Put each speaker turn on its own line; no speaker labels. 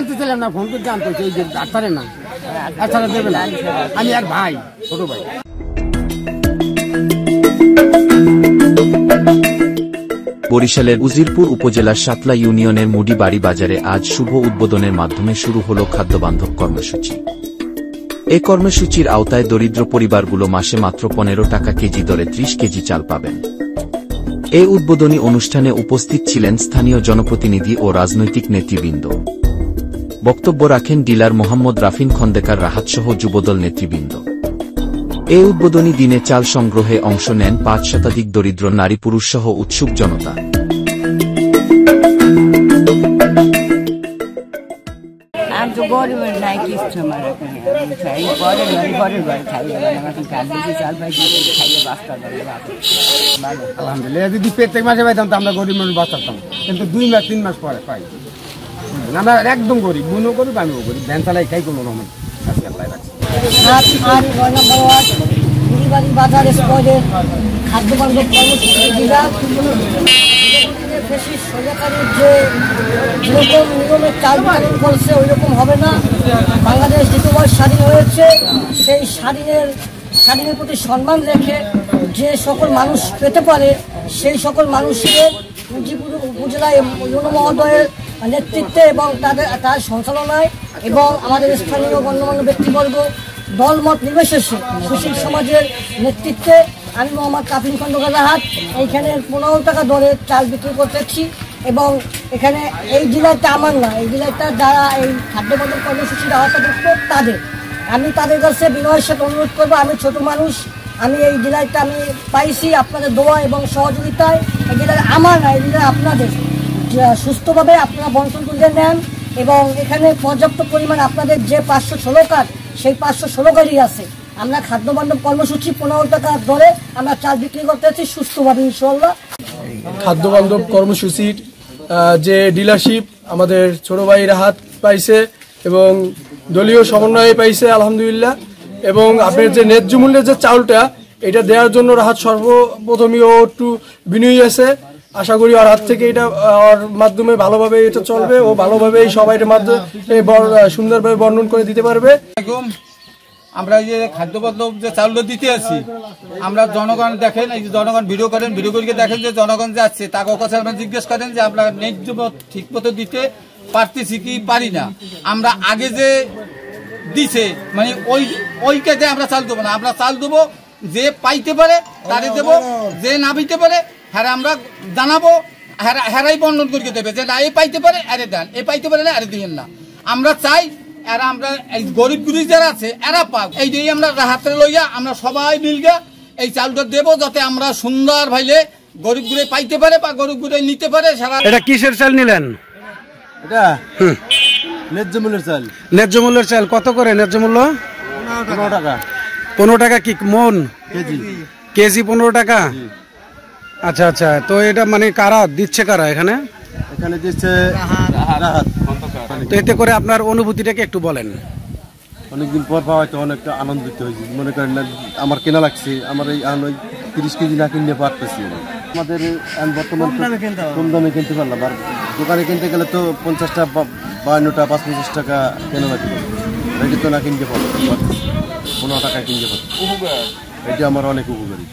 আনতেছিলাম না, ফোন করতে আনতে ডাক্তারে না, ডাক্তারে দেবে না, আমি এক ভাই, ছোট ভাই।
বরিশালের উজিরপুর উপজেলার সাতলা ইউনিয়নের মুডিবাড়ি বাজারে আজ শুভ উদ্বোধনের মাধ্যমে শুরু হল খাদ্যবান্ধব কর্মসূচি। এ কর্মসূচির আওতায় দরিদ্র পরিবারগুলো মাসে মাত্র 15 টাকা কেজি দরে 30 কেজি চাল পাবেন। এ উদ্বোধনী অনুষ্ঠানে উপস্থিত ছিলেন স্থানীয় জনপ্রতিনিধি ও রাজনৈতিক নেতৃবৃন্দ। বক্তব্য রাখেন ডিলার মোহাম্মদ রাফিন খন্দেকার রাহাতসহ যুবদল নেতৃবৃন্দ। এ উদ্বোধনী দিনে চাল সংগ্রহে অংশ নেন 5 শতাধিক দরিদ্র নারী পুরুষ সহ উৎসুক জনতা।
আলহামদুলিল্লাহ, যদি প্রত্যেক মাসে পাইতাম তো আমরা গরিব মানুষ বাঁচাতাম, কিন্তু 2 মাস 3 মাস পরে পাই। আমরা একদম গরিব, বুনও গরিব, আমিও গরিব, ভ্যান চালাই খাই কোনো রকম।
বাজারে খাদ্যবান্ধব যেরকম নিয়মের চাল বিতরণ করছে ওই রকম হবে না। বাংলাদেশ দ্বিতীয়বার স্বাধীন হয়েছে, সেই স্বাধীনের প্রতি সম্মান রেখে যে সকল মানুষ পেতে পারে সেই সকল মানুষের উপজেলায় ইউনো মহোদয়ের নেতৃত্বে এবং তার সঞ্চালনায় এবং আমাদের স্থানীয় গণ্যমান্য ব্যক্তিবর্গ দলমত নির্বিশেষে সুশীল সমাজের নেতৃত্বে আমি মোহাম্মদ কাফিন খন্দকার রাহাত এইখানে 15 টাকা দরে চাল বিক্রি করতেছি। এবং এখানে এই জেলাটা আমার না, এই জেলাটা যারা এই খাদ্যবান্ধব কর্মসূচির আওতাভুক্ত আমি তাদের কাছে বিনয়ের সাথে অনুরোধ করবো, আমি ছোট মানুষ, আমি এই জেলাটা আমি পাইছি আপনাদের দোয়া এবং সহযোগিতায়। এই জেলাটা আমার না, এই জেলা আপনাদের, সুস্থভাবে আপনারা বন্টন করে নেন এবং এখানে পর্যাপ্ত পরিমাণ আপনাদের যে 516 কার্ড সেই 516 কার্ডই আছে। আমরা খাদ্যবান্ধব কর্মসূচি 15 টাকা দরে আমরা চাল বিক্রি করতেছি সুস্থভাবে ইনশাআল্লাহ।
খাদ্যবান্ধব কর্মসূচির যে ডিলারশিপ আমাদের ছোট ভাই রাহাত পাইছে এবং দলীয় সমন্বয়ে পাইছে আলহামদুলিল্লাহ। এবং আপনার যে ন্যায্য মূল্যের যে চাউলটা এটা দেওয়ার জন্য রাহাত সর্বপ্রথমই ও একটু বিনয়ী আছে। আশা করি ওর হাত থেকে এটা ওর মাধ্যমে ভালোভাবে এটা চলবে, ও ভালোভাবে সবাইয়ের মাধ্যমে সুন্দরভাবে বর্ণন করে দিতে পারবে।
আমরা যে খাদ্যবান্ধব যে চাউলটা দিতে আছি, আমরা জনগণ দেখেন, এই যে জনগণ ভিডিও করেন, ভিডিও করে দেখেন যে জনগণ যাচ্ছে, তাকে কথা আমরা জিজ্ঞেস করেন যে আমরা ন্যায্য ঠিক মতো দিতে পারতেছি কি পারি না। আমরা আগে যে দিছে মানে ওই কাজে আমরা চাল দেবো না, আমরা চাল দেবো যে পাইতে পারে তারে দেবো, যে না পাইতে পারে হ্যাঁ আমরা জানাবো, হেরাই বর্ণন করে দেবে যে না এ পাইতে পারে আরে দেন, এ পাইতে পারে না আরে দিয়েন না। আমরা চাই এরা আমরা এই গরিব গুরি যারা আছে এরা পাক, এই যে আমরা হাতে লইয়া আমরা সবাই মিলগা এই চালটা দেবো যাতে আমরা সুন্দর ভাইলে গরিব গুড়ে পাইতে পারে বা গরিব গুড়ে নিতে পারে। সারা
এটা কিসের চাল নিলেন?
এটা ন্যায্য মূল্যের চাল।
ন্যায্য মূল্যের চাল কত করে ন্যায্য মূল্য?
15 টাকা।
15 টাকা কি মন? কেজি 15 টাকা। আচ্ছা আচ্ছা, তো এটা মানে কারা দিচ্ছে, কারা এখানে?
এখানে দিচ্ছে রাহাত।
তো এতে করে আপনার অনুভূতিটাকে একটু বলেন।
অনেকদিন পর পাওয়া তো অনেকটা আনন্দিত হয়েছি। মনে করেন আমার কেনা লাগছে, আমার এই 30 কেজি না কিনতে পারতেছি। আমাদের বর্তমান কম দামে কিনতে পারলাম, আর দোকানে কিনতে গেলে তো 50টা 52টা 55 টাকা কেনা লাগবে, এটা তো না কিনতে পারছি, 15 টাকা কিনতে পারছি। এটা আমার অনেক উপকারী।